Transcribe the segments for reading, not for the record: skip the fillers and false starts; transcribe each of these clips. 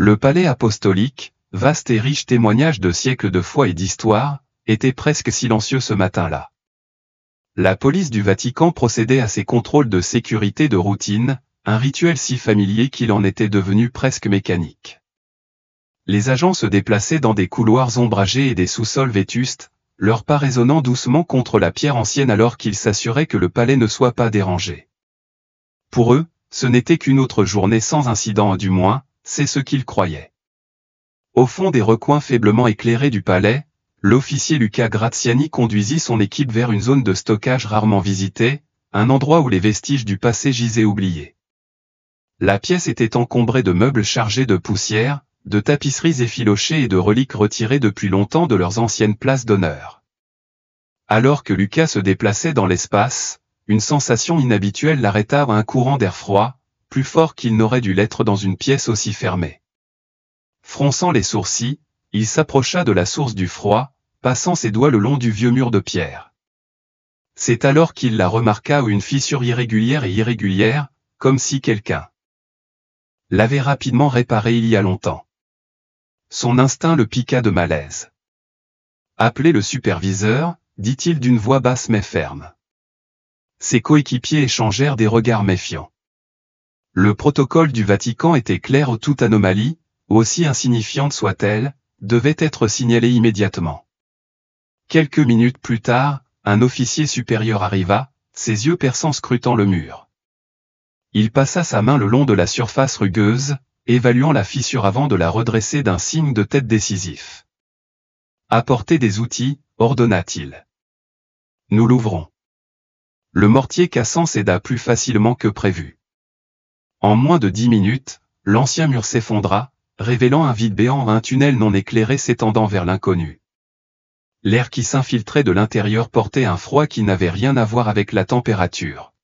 Le palais apostolique, vaste et riche témoignage de siècles de foi et d'histoire, était presque silencieux ce matin-là. La police du Vatican procédait à ses contrôles de sécurité de routine, un rituel si familier qu'il en était devenu presque mécanique. Les agents se déplaçaient dans des couloirs ombragés et des sous-sols vétustes, leurs pas résonnant doucement contre la pierre ancienne alors qu'ils s'assuraient que le palais ne soit pas dérangé. Pour eux, ce n'était qu'une autre journée sans incident, du moins, c'est ce qu'ils croyaient. Au fond des recoins faiblement éclairés du palais, l'officier Luca Graziani conduisit son équipe vers une zone de stockage rarement visitée, un endroit où les vestiges du passé gisaient oubliés. La pièce était encombrée de meubles chargés de poussière, de tapisseries effilochées et de reliques retirées depuis longtemps de leurs anciennes places d'honneur. Alors que Luca se déplaçait dans l'espace, une sensation inhabituelle l'arrêta, un courant d'air froid, plus fort qu'il n'aurait dû l'être dans une pièce aussi fermée. Fronçant les sourcils, il s'approcha de la source du froid, passant ses doigts le long du vieux mur de pierre. C'est alors qu'il la remarqua, où une fissure irrégulière, comme si quelqu'un l'avait rapidement réparée il y a longtemps. Son instinct le piqua de malaise. « Appelez le superviseur », dit-il d'une voix basse mais ferme. Ses coéquipiers échangèrent des regards méfiants. Le protocole du Vatican était clair, toute anomalie, aussi insignifiante soit-elle, devait être signalée immédiatement. Quelques minutes plus tard, un officier supérieur arriva, ses yeux perçants scrutant le mur. Il passa sa main le long de la surface rugueuse, évaluant la fissure avant de la redresser d'un signe de tête décisif. « Apportez des outils », ordonna-t-il. « Nous l'ouvrons. » Le mortier cassant céda plus facilement que prévu. En moins de 10 minutes, l'ancien mur s'effondra, révélant un vide béant, un tunnel non éclairé s'étendant vers l'inconnu. L'air qui s'infiltrait de l'intérieur portait un froid qui n'avait rien à voir avec la température.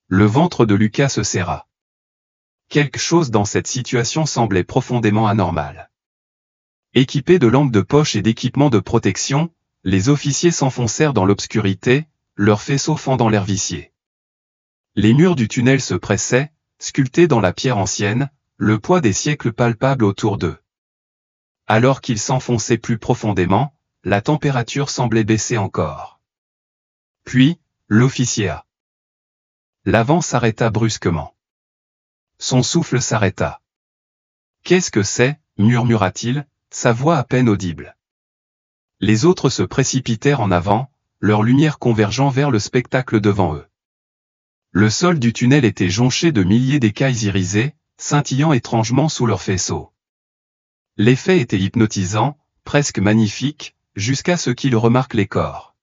Le ventre de Luca se serra. Quelque chose dans cette situation semblait profondément anormal. Équipés de lampes de poche et d'équipements de protection, les officiers s'enfoncèrent dans l'obscurité, leurs faisceaux fendant l'air vicié. Les murs du tunnel se pressaient, sculptés dans la pierre ancienne, le poids des siècles palpable autour d'eux. Alors qu'ils s'enfonçaient plus profondément, la température semblait baisser encore. Puis, l'officier l'avant s'arrêta brusquement. Son souffle s'arrêta. « Qu'est-ce que c'est » murmura-t-il, sa voix à peine audible. Les autres se précipitèrent en avant, leur lumière convergeant vers le spectacle devant eux. Le sol du tunnel était jonché de milliers d'écailles irisées, scintillant étrangement sous leurs faisceaux. L'effet était hypnotisant, presque magnifique, jusqu'à ce qu'ils remarquent les corps.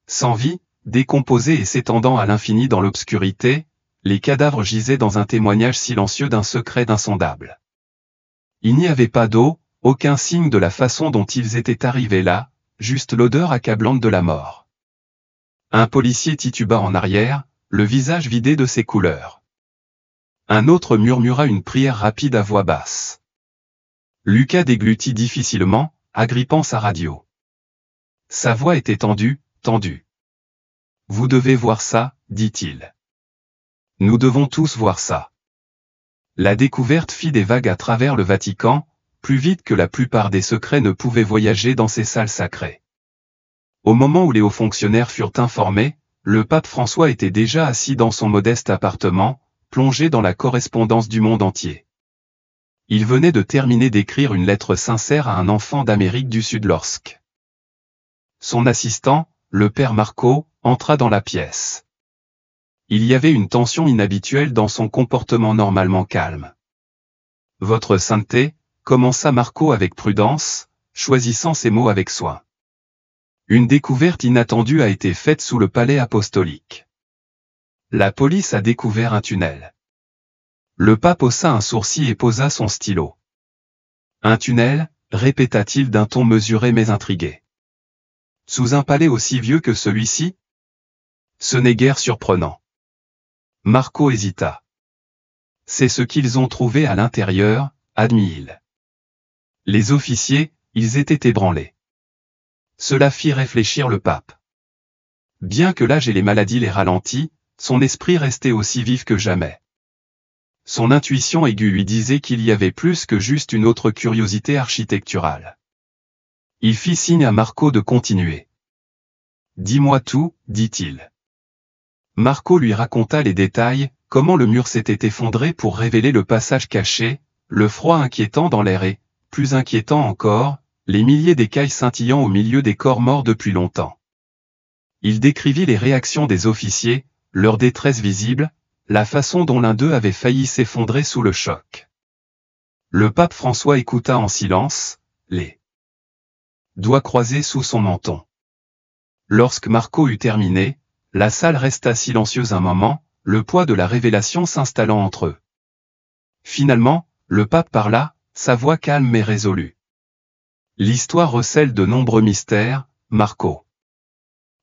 Sans vie, décomposés et s'étendant à l'infini dans l'obscurité, les cadavres gisaient dans un témoignage silencieux d'un secret insondable. Il n'y avait pas d'eau, aucun signe de la façon dont ils étaient arrivés là, juste l'odeur accablante de la mort. Un policier tituba en arrière, le visage vidé de ses couleurs. Un autre murmura une prière rapide à voix basse. Luca déglutit difficilement, agrippant sa radio. Sa voix était tendue. « Vous devez voir ça, dit-il. Nous devons tous voir ça. » La découverte fit des vagues à travers le Vatican, plus vite que la plupart des secrets ne pouvaient voyager dans ces salles sacrées. Au moment où les hauts fonctionnaires furent informés, le pape François était déjà assis dans son modeste appartement, plongé dans la correspondance du monde entier. Il venait de terminer d'écrire une lettre sincère à un enfant d'Amérique du Sud lorsque son assistant, le père Marco, entra dans la pièce. Il y avait une tension inhabituelle dans son comportement normalement calme. « Votre sainteté » commença Marco avec prudence, choisissant ses mots avec soin. Une découverte inattendue a été faite sous le palais apostolique. La police a découvert un tunnel. Le pape haussa un sourcil et posa son stylo. Un tunnel, répéta-t-il d'un ton mesuré mais intrigué. Sous un palais aussi vieux que celui-ci? Ce n'est guère surprenant. Marco hésita. C'est ce qu'ils ont trouvé à l'intérieur, admit-il. Les officiers, ils étaient ébranlés. Cela fit réfléchir le pape. Bien que l'âge et les maladies les ralentissent, son esprit restait aussi vif que jamais. Son intuition aiguë lui disait qu'il y avait plus que juste une autre curiosité architecturale. Il fit signe à Marco de continuer. « Dis-moi tout, dit-il. » Marco lui raconta les détails, comment le mur s'était effondré pour révéler le passage caché, le froid inquiétant dans l'air et, plus inquiétant encore, les milliers d'écailles scintillant au milieu des corps morts depuis longtemps. Il décrivit les réactions des officiers, leur détresse visible, la façon dont l'un d'eux avait failli s'effondrer sous le choc. Le pape François écouta en silence, les doigts croisés sous son menton. Lorsque Marco eut terminé, la salle resta silencieuse un moment, le poids de la révélation s'installant entre eux. Finalement, le pape parla, sa voix calme mais résolue. L'histoire recèle de nombreux mystères, Marco.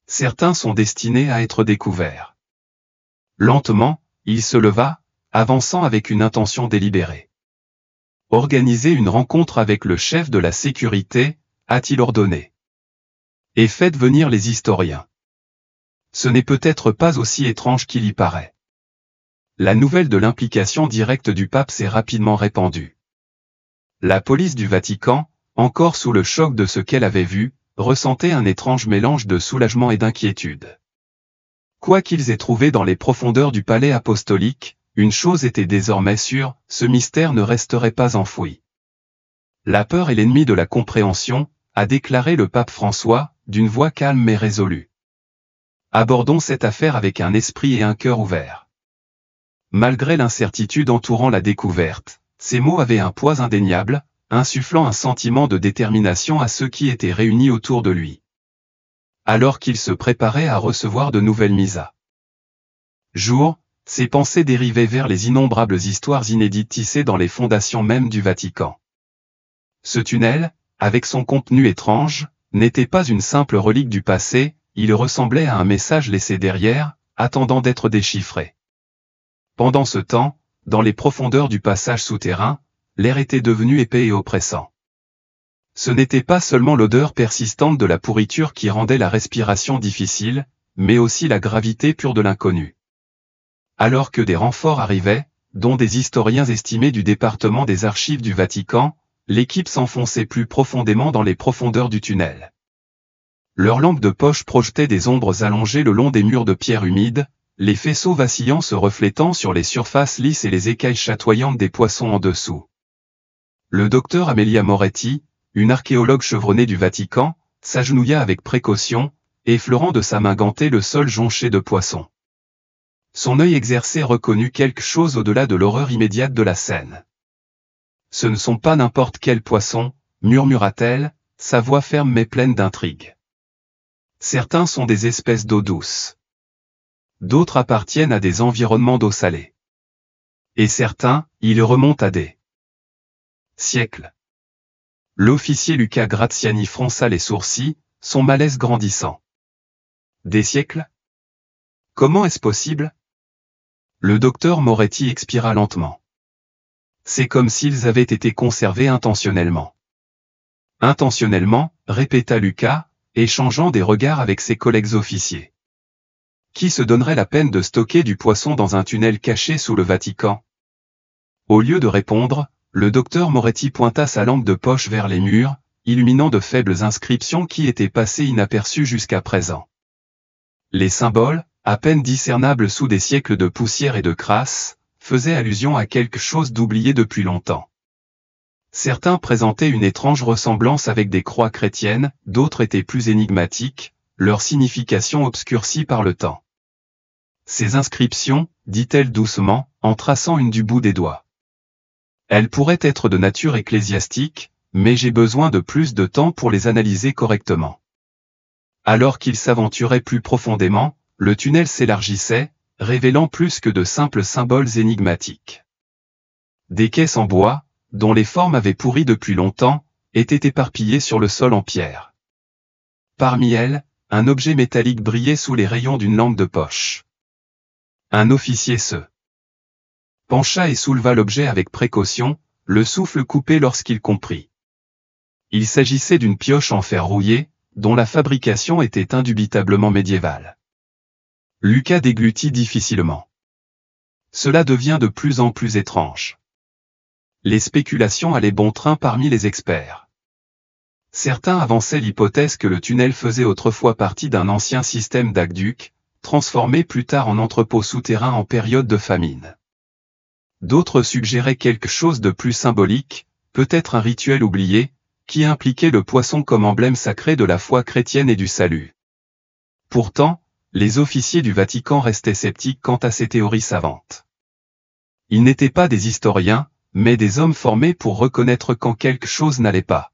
Certains sont destinés à être découverts. Lentement, il se leva, avançant avec une intention délibérée. Organisez une rencontre avec le chef de la sécurité, a-t-il ordonné. Et faites venir les historiens. Ce n'est peut-être pas aussi étrange qu'il y paraît. La nouvelle de l'implication directe du pape s'est rapidement répandue. La police du Vatican, encore sous le choc de ce qu'elle avait vu, ressentait un étrange mélange de soulagement et d'inquiétude. Quoi qu'ils aient trouvé dans les profondeurs du palais apostolique, une chose était désormais sûre, ce mystère ne resterait pas enfoui. La peur est l'ennemi de la compréhension, a déclaré le pape François, d'une voix calme mais résolue. Abordons cette affaire avec un esprit et un cœur ouverts. Malgré l'incertitude entourant la découverte, ces mots avaient un poids indéniable, insufflant un sentiment de détermination à ceux qui étaient réunis autour de lui. Alors qu'il se préparait à recevoir de nouvelles mises à jour, ses pensées dérivaient vers les innombrables histoires inédites tissées dans les fondations mêmes du Vatican. Ce tunnel, avec son contenu étrange, n'était pas une simple relique du passé, il ressemblait à un message laissé derrière, attendant d'être déchiffré. Pendant ce temps, dans les profondeurs du passage souterrain, l'air était devenu épais et oppressant. Ce n'était pas seulement l'odeur persistante de la pourriture qui rendait la respiration difficile, mais aussi la gravité pure de l'inconnu. Alors que des renforts arrivaient, dont des historiens estimés du département des archives du Vatican, l'équipe s'enfonçait plus profondément dans les profondeurs du tunnel. Leurs lampes de poche projetaient des ombres allongées le long des murs de pierre humide, les faisceaux vacillants se reflétant sur les surfaces lisses et les écailles chatoyantes des poissons en dessous. Le docteur Amelia Moretti, une archéologue chevronnée du Vatican, s'agenouilla avec précaution, effleurant de sa main gantée le sol jonché de poissons. Son œil exercé reconnut quelque chose au-delà de l'horreur immédiate de la scène. « Ce ne sont pas n'importe quels poissons, murmura-t-elle, sa voix ferme mais pleine d'intrigue. Certains sont des espèces d'eau douce. D'autres appartiennent à des environnements d'eau salée. Et certains, ils remontent à des siècles. » L'officier Luca Graziani fronça les sourcils, son malaise grandissant. « Des siècles ? Comment est-ce possible ?» Le docteur Moretti expira lentement. « C'est comme s'ils avaient été conservés intentionnellement. » « Intentionnellement, répéta Luca, échangeant des regards avec ses collègues officiers. Qui se donnerait la peine de stocker du poisson dans un tunnel caché sous le Vatican? Au lieu de répondre, le docteur Moretti pointa sa lampe de poche vers les murs, illuminant de faibles inscriptions qui étaient passées inaperçues jusqu'à présent. Les symboles, à peine discernables sous des siècles de poussière et de crasse, faisaient allusion à quelque chose d'oublié depuis longtemps. Certains présentaient une étrange ressemblance avec des croix chrétiennes, d'autres étaient plus énigmatiques, leur signification obscurcie par le temps. Ces inscriptions, dit-elle doucement, en traçant une du bout des doigts. Elles pourraient être de nature ecclésiastique, mais j'ai besoin de plus de temps pour les analyser correctement. Alors qu'il s'aventurait plus profondément, le tunnel s'élargissait, révélant plus que de simples symboles énigmatiques. Des caisses en bois, dont les formes avaient pourri depuis longtemps, étaient éparpillées sur le sol en pierre. Parmi elles, un objet métallique brillait sous les rayons d'une lampe de poche. Un officier se pencha et souleva l'objet avec précaution, le souffle coupé lorsqu'il comprit. Il s'agissait d'une pioche en fer rouillé, dont la fabrication était indubitablement médiévale. Lucas déglutit difficilement. Cela devient de plus en plus étrange. Les spéculations allaient bon train parmi les experts. Certains avançaient l'hypothèse que le tunnel faisait autrefois partie d'un ancien système d'aqueduc, transformé plus tard en entrepôt souterrain en période de famine. D'autres suggéraient quelque chose de plus symbolique, peut-être un rituel oublié, qui impliquait le poisson comme emblème sacré de la foi chrétienne et du salut. Pourtant, les officiers du Vatican restaient sceptiques quant à ces théories savantes. Ils n'étaient pas des historiens, mais des hommes formés pour reconnaître quand quelque chose n'allait pas.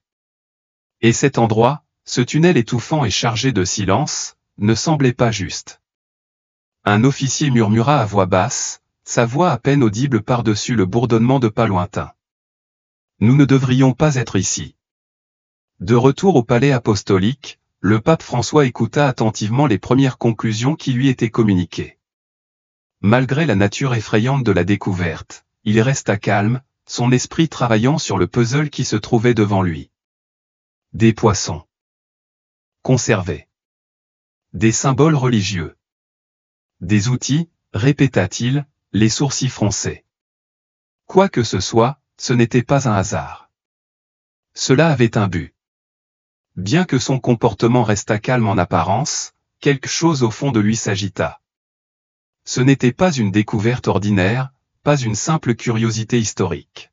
Et cet endroit, ce tunnel étouffant et chargé de silence, ne semblait pas juste. Un officier murmura à voix basse, sa voix à peine audible par-dessus le bourdonnement de pas lointains. Nous ne devrions pas être ici. De retour au palais apostolique, le pape François écouta attentivement les premières conclusions qui lui étaient communiquées. Malgré la nature effrayante de la découverte, il resta calme, son esprit travaillant sur le puzzle qui se trouvait devant lui. Des poissons conservés. Des symboles religieux. Des outils, répéta-t-il, les sourcils froncés. Quoi que ce soit, ce n'était pas un hasard. Cela avait un but. Bien que son comportement restât calme en apparence, quelque chose au fond de lui s'agita. Ce n'était pas une découverte ordinaire, pas une simple curiosité historique.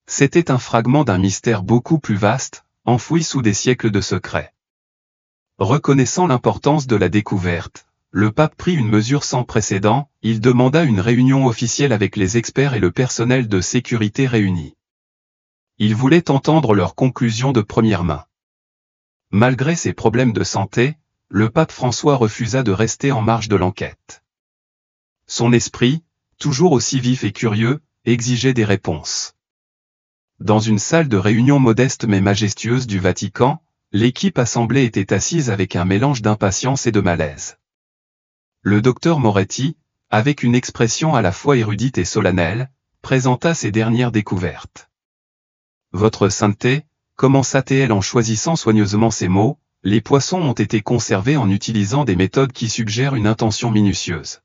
C'était un fragment d'un mystère beaucoup plus vaste, enfoui sous des siècles de secrets. Reconnaissant l'importance de la découverte, le pape prit une mesure sans précédent, il demanda une réunion officielle avec les experts et le personnel de sécurité réunis. Il voulait entendre leurs conclusions de première main. Malgré ses problèmes de santé, le pape François refusa de rester en marge de l'enquête. Son esprit, toujours aussi vif et curieux, exigeait des réponses. Dans une salle de réunion modeste mais majestueuse du Vatican, l'équipe assemblée était assise avec un mélange d'impatience et de malaise. Le docteur Moretti, avec une expression à la fois érudite et solennelle, présenta ses dernières découvertes. « Votre sainteté », commença-t-elle en choisissant soigneusement ses mots, « les poissons ont été conservés en utilisant des méthodes qui suggèrent une intention minutieuse.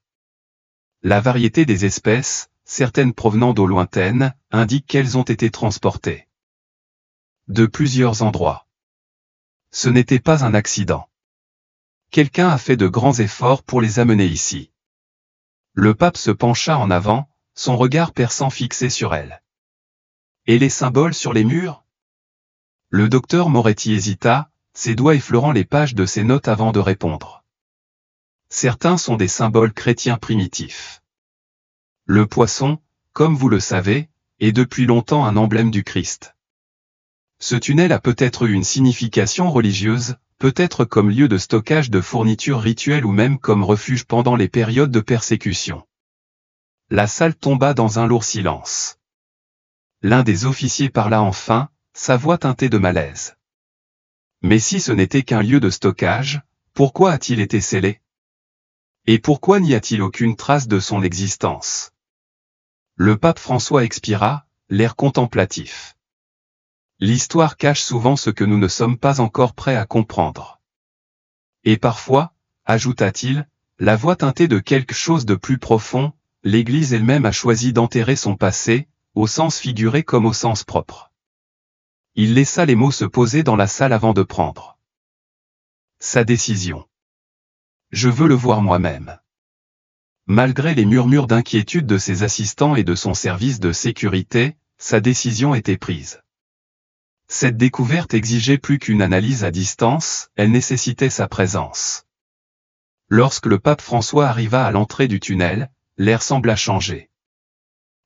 La variété des espèces, certaines provenant d'eau lointaines, indique qu'elles ont été transportées de plusieurs endroits. Ce n'était pas un accident. Quelqu'un a fait de grands efforts pour les amener ici. » Le pape se pencha en avant, son regard perçant fixé sur elle. « Et les symboles sur les murs ?» Le docteur Moretti hésita, ses doigts effleurant les pages de ses notes avant de répondre. « Certains sont des symboles chrétiens primitifs. Le poisson, comme vous le savez, est depuis longtemps un emblème du Christ. Ce tunnel a peut-être eu une signification religieuse, peut-être comme lieu de stockage de fournitures rituelles ou même comme refuge pendant les périodes de persécution. » La salle tomba dans un lourd silence. L'un des officiers parla enfin, sa voix teintée de malaise. « Mais si ce n'était qu'un lieu de stockage, pourquoi a-t-il été scellé? Et pourquoi n'y a-t-il aucune trace de son existence ?» Le pape François expira, l'air contemplatif. L'histoire cache souvent ce que nous ne sommes pas encore prêts à comprendre. Et parfois, ajouta-t-il, la voix teintée de quelque chose de plus profond, l'Église elle-même a choisi d'enterrer son passé, au sens figuré comme au sens propre. Il laissa les mots se poser dans la salle avant de prendre sa décision. Je veux le voir moi-même. Malgré les murmures d'inquiétude de ses assistants et de son service de sécurité, sa décision était prise. Cette découverte exigeait plus qu'une analyse à distance, elle nécessitait sa présence. Lorsque le pape François arriva à l'entrée du tunnel, l'air sembla changer.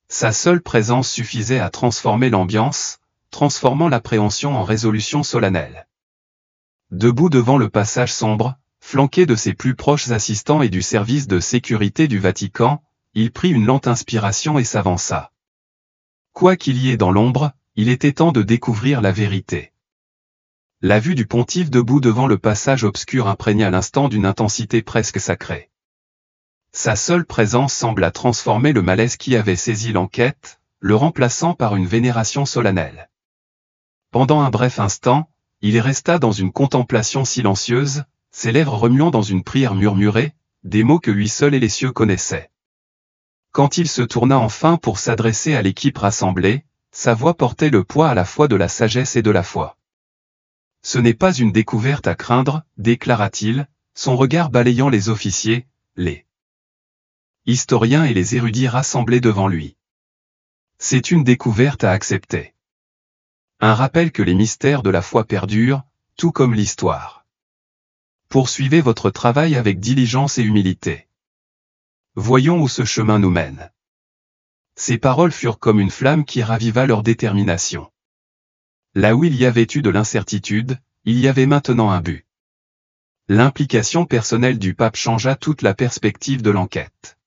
Sa seule présence suffisait à transformer l'ambiance, transformant l'appréhension en résolution solennelle. Debout devant le passage sombre, flanqué de ses plus proches assistants et du service de sécurité du Vatican, il prit une lente inspiration et s'avança. Quoi qu'il y ait dans l'ombre, il était temps de découvrir la vérité. La vue du pontife debout devant le passage obscur imprégna l'instant d'une intensité presque sacrée. Sa seule présence sembla transformer le malaise qui avait saisi l'enquête, le remplaçant par une vénération solennelle. Pendant un bref instant, il resta dans une contemplation silencieuse, ses lèvres remuant dans une prière murmurée, des mots que lui seul et les cieux connaissaient. Quand il se tourna enfin pour s'adresser à l'équipe rassemblée, sa voix portait le poids à la fois de la sagesse et de la foi. Ce n'est pas une découverte à craindre, déclara-t-il, son regard balayant les officiers, les historiens et les érudits rassemblés devant lui. C'est une découverte à accepter. Un rappel que les mystères de la foi perdurent, tout comme l'histoire. Poursuivez votre travail avec diligence et humilité. Voyons où ce chemin nous mène. Ces paroles furent comme une flamme qui raviva leur détermination. Là où il y avait eu de l'incertitude, il y avait maintenant un but. L'implication personnelle du pape changea toute la perspective de l'enquête.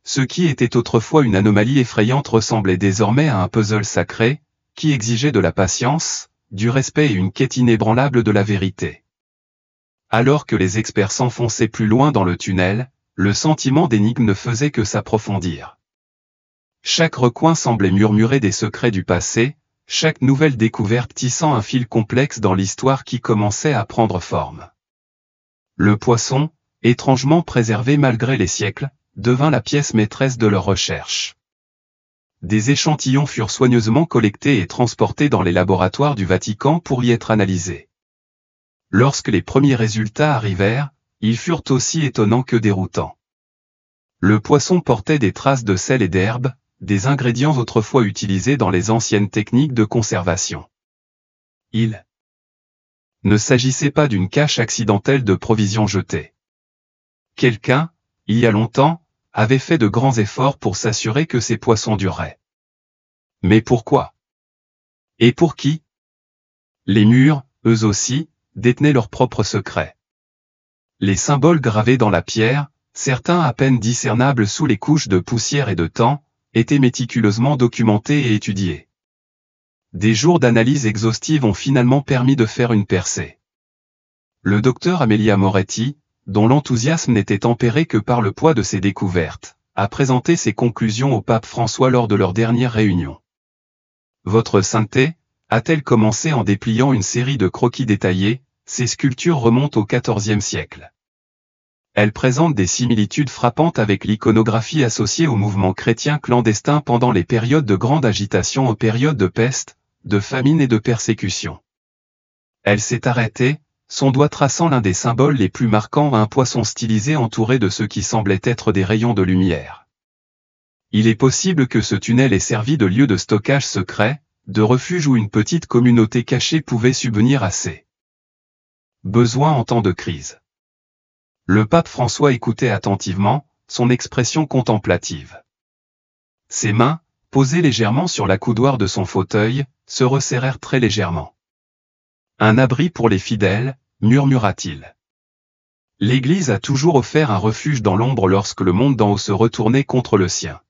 Ce qui était autrefois une anomalie effrayante ressemblait désormais à un puzzle sacré, qui exigeait de la patience, du respect et une quête inébranlable de la vérité. Alors que les experts s'enfonçaient plus loin dans le tunnel, le sentiment d'énigme ne faisait que s'approfondir. Chaque recoin semblait murmurer des secrets du passé, chaque nouvelle découverte tissant un fil complexe dans l'histoire qui commençait à prendre forme. Le poisson, étrangement préservé malgré les siècles, devint la pièce maîtresse de leurs recherches. Des échantillons furent soigneusement collectés et transportés dans les laboratoires du Vatican pour y être analysés. Lorsque les premiers résultats arrivèrent, ils furent aussi étonnants que déroutants. Le poisson portait des traces de sel et d'herbe, des ingrédients autrefois utilisés dans les anciennes techniques de conservation. Il ne s'agissait pas d'une cache accidentelle de provisions jetées. Quelqu'un, il y a longtemps, avait fait de grands efforts pour s'assurer que ces poissons dureraient. Mais pourquoi? Et pour qui? Les murs, eux aussi, détenaient leurs propres secrets. Les symboles gravés dans la pierre, certains à peine discernables sous les couches de poussière et de temps, étaient méticuleusement documentés et étudiés. Des jours d'analyse exhaustive ont finalement permis de faire une percée. Le docteur Amelia Moretti, dont l'enthousiasme n'était tempéré que par le poids de ses découvertes, a présenté ses conclusions au pape François lors de leur dernière réunion. Votre sainteté, a-t-elle commencé en dépliant une série de croquis détaillés, ces sculptures remontent au XIVe siècle. Elles présentent des similitudes frappantes avec l'iconographie associée au mouvement chrétien clandestin pendant les périodes de grande agitation aux périodes de peste, de famine et de persécution. Elle s'est arrêtée, son doigt traçant l'un des symboles les plus marquants à un poisson stylisé entouré de ce qui semblait être des rayons de lumière. Il est possible que ce tunnel ait servi de lieu de stockage secret, de refuge où une petite communauté cachée pouvait subvenir à ses besoins en temps de crise. Le pape François écoutait attentivement, son expression contemplative. Ses mains, posées légèrement sur la coudoir de son fauteuil, se resserrèrent très légèrement. Un abri pour les fidèles, murmura-t-il. L'Église a toujours offert un refuge dans l'ombre lorsque le monde d'en haut se retournait contre le sien.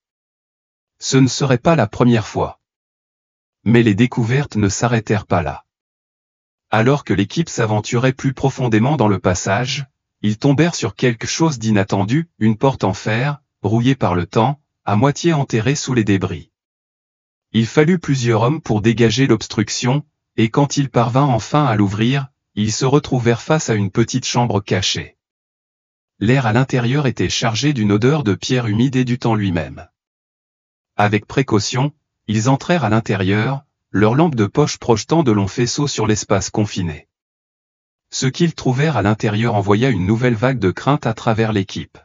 Ce ne serait pas la première fois. Mais les découvertes ne s'arrêtèrent pas là. Alors que l'équipe s'aventurait plus profondément dans le passage, ils tombèrent sur quelque chose d'inattendu, une porte en fer, rouillée par le temps, à moitié enterrée sous les débris. Il fallut plusieurs hommes pour dégager l'obstruction, et quand ils parvinrent enfin à l'ouvrir, ils se retrouvèrent face à une petite chambre cachée. L'air à l'intérieur était chargé d'une odeur de pierre humide et du temps lui-même. Avec précaution, ils entrèrent à l'intérieur, leur lampe de poche projetant de longs faisceaux sur l'espace confiné. Ce qu'ils trouvèrent à l'intérieur envoya une nouvelle vague de crainte à travers l'équipe.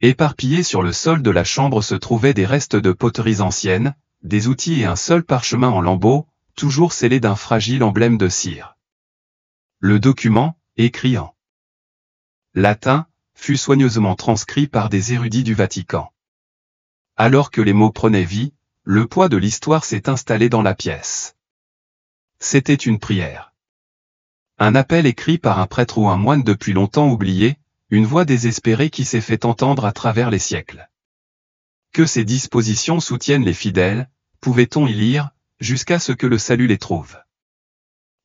Éparpillés sur le sol de la chambre se trouvaient des restes de poteries anciennes, des outils et un seul parchemin en lambeaux, toujours scellé d'un fragile emblème de cire. Le document, écrit en latin, fut soigneusement transcrit par des érudits du Vatican. Alors que les mots prenaient vie, le poids de l'histoire s'est installé dans la pièce. C'était une prière. Un appel écrit par un prêtre ou un moine depuis longtemps oublié, une voix désespérée qui s'est fait entendre à travers les siècles. Que ces dispositions soutiennent les fidèles, pouvait-on y lire, jusqu'à ce que le salut les trouve.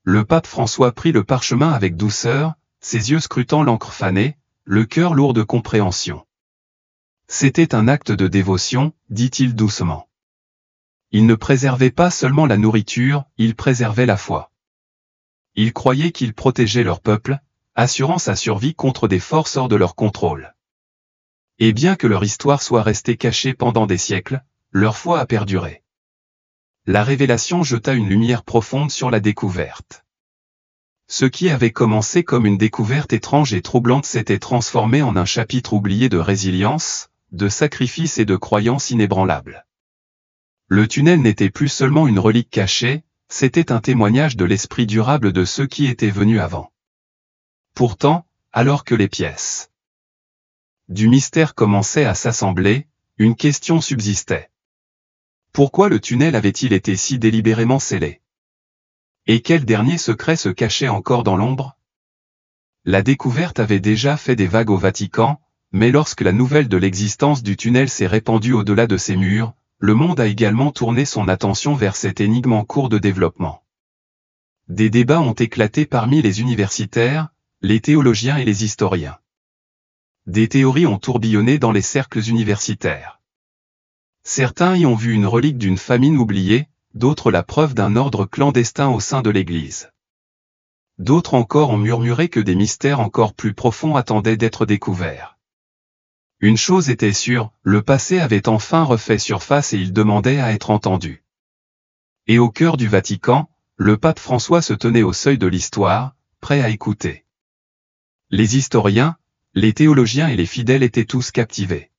Le pape François prit le parchemin avec douceur, ses yeux scrutant l'encre fanée, le cœur lourd de compréhension. C'était un acte de dévotion, dit-il doucement. Il ne préservait pas seulement la nourriture, il préservait la foi. Ils croyaient qu'il protégeait leur peuple, assurant sa survie contre des forces hors de leur contrôle. Et bien que leur histoire soit restée cachée pendant des siècles, leur foi a perduré. La révélation jeta une lumière profonde sur la découverte. Ce qui avait commencé comme une découverte étrange et troublante s'était transformé en un chapitre oublié de résilience, de sacrifice et de croyance inébranlable. Le tunnel n'était plus seulement une relique cachée, c'était un témoignage de l'esprit durable de ceux qui étaient venus avant. Pourtant, alors que les pièces du mystère commençaient à s'assembler, une question subsistait. Pourquoi le tunnel avait-il été si délibérément scellé? Et quel dernier secret se cachait encore dans l'ombre? La découverte avait déjà fait des vagues au Vatican, mais lorsque la nouvelle de l'existence du tunnel s'est répandue au-delà de ses murs, le monde a également tourné son attention vers cette énigme en cours de développement. Des débats ont éclaté parmi les universitaires, les théologiens et les historiens. Des théories ont tourbillonné dans les cercles universitaires. Certains y ont vu une relique d'une famine oubliée, d'autres la preuve d'un ordre clandestin au sein de l'Église. D'autres encore ont murmuré que des mystères encore plus profonds attendaient d'être découverts. Une chose était sûre, le passé avait enfin refait surface et il demandait à être entendu. Et au cœur du Vatican, le pape François se tenait au seuil de l'histoire, prêt à écouter. Les historiens, les théologiens et les fidèles étaient tous captivés.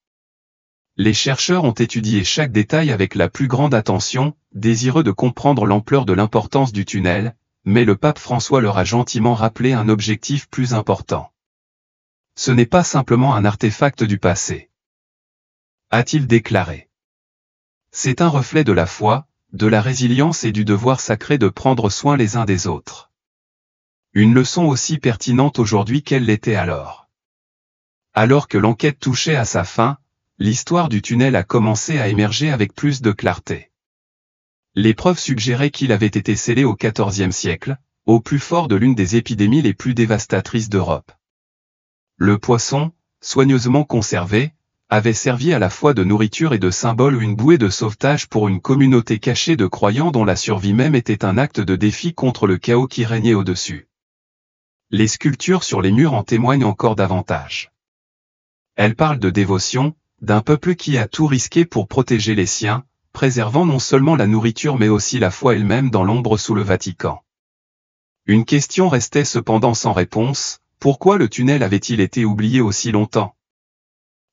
Les chercheurs ont étudié chaque détail avec la plus grande attention, désireux de comprendre l'ampleur de l'importance du tunnel, mais le pape François leur a gentiment rappelé un objectif plus important. Ce n'est pas simplement un artefact du passé, a-t-il déclaré. C'est un reflet de la foi, de la résilience et du devoir sacré de prendre soin les uns des autres. Une leçon aussi pertinente aujourd'hui qu'elle l'était alors. Alors que l'enquête touchait à sa fin, l'histoire du tunnel a commencé à émerger avec plus de clarté. Les preuves suggéraient qu'il avait été scellé au XIVe siècle, au plus fort de l'une des épidémies les plus dévastatrices d'Europe. Le poisson, soigneusement conservé, avait servi à la fois de nourriture et de symbole ou une bouée de sauvetage pour une communauté cachée de croyants dont la survie même était un acte de défi contre le chaos qui régnait au-dessus. Les sculptures sur les murs en témoignent encore davantage. Elles parlent de dévotion, d'un peuple qui a tout risqué pour protéger les siens, préservant non seulement la nourriture mais aussi la foi elle-même dans l'ombre sous le Vatican. Une question restait cependant sans réponse, pourquoi le tunnel avait-il été oublié aussi longtemps?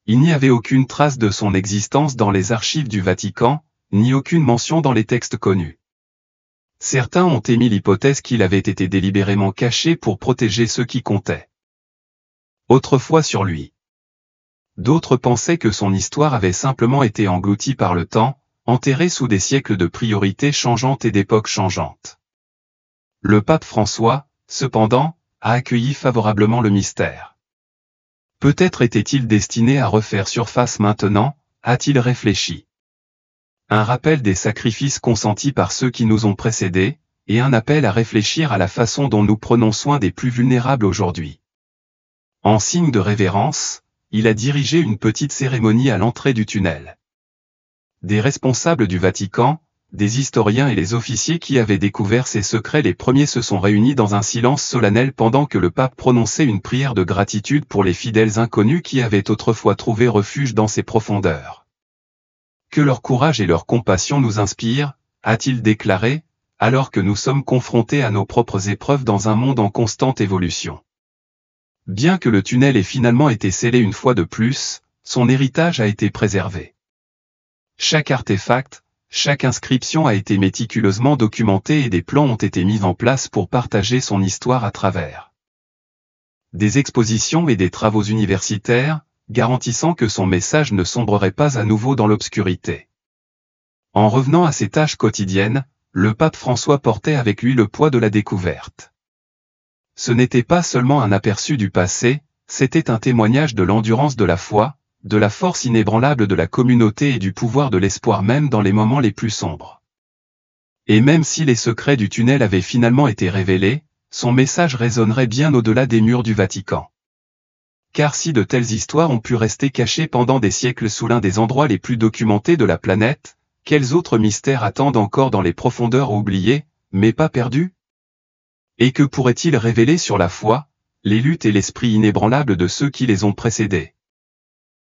Il n'y avait aucune trace de son existence dans les archives du Vatican, ni aucune mention dans les textes connus. Certains ont émis l'hypothèse qu'il avait été délibérément caché pour protéger ceux qui comptaient autrefois sur lui. D'autres pensaient que son histoire avait simplement été engloutie par le temps, enterrée sous des siècles de priorités changeantes et d'époques changeantes. Le pape François, cependant, a accueilli favorablement le mystère. Peut-être était-il destiné à refaire surface maintenant, a-t-il réfléchi. Un rappel des sacrifices consentis par ceux qui nous ont précédés, et un appel à réfléchir à la façon dont nous prenons soin des plus vulnérables aujourd'hui. En signe de révérence, il a dirigé une petite cérémonie à l'entrée du tunnel. Des responsables du Vatican, des historiens et les officiers qui avaient découvert ces secrets les premiers se sont réunis dans un silence solennel pendant que le pape prononçait une prière de gratitude pour les fidèles inconnus qui avaient autrefois trouvé refuge dans ces profondeurs. Que leur courage et leur compassion nous inspirent, a-t-il déclaré, alors que nous sommes confrontés à nos propres épreuves dans un monde en constante évolution. Bien que le tunnel ait finalement été scellé une fois de plus, son héritage a été préservé. Chaque artefact, chaque inscription a été méticuleusement documentée et des plans ont été mis en place pour partager son histoire à travers des expositions et des travaux universitaires, garantissant que son message ne sombrerait pas à nouveau dans l'obscurité. En revenant à ses tâches quotidiennes, le pape François portait avec lui le poids de la découverte. Ce n'était pas seulement un aperçu du passé, c'était un témoignage de l'endurance de la foi, de la force inébranlable de la communauté et du pouvoir de l'espoir même dans les moments les plus sombres. Et même si les secrets du tunnel avaient finalement été révélés, son message résonnerait bien au-delà des murs du Vatican. Car si de telles histoires ont pu rester cachées pendant des siècles sous l'un des endroits les plus documentés de la planète, quels autres mystères attendent encore dans les profondeurs oubliées, mais pas perdues? Et que pourrait-il révéler sur la foi, les luttes et l'esprit inébranlable de ceux qui les ont précédés?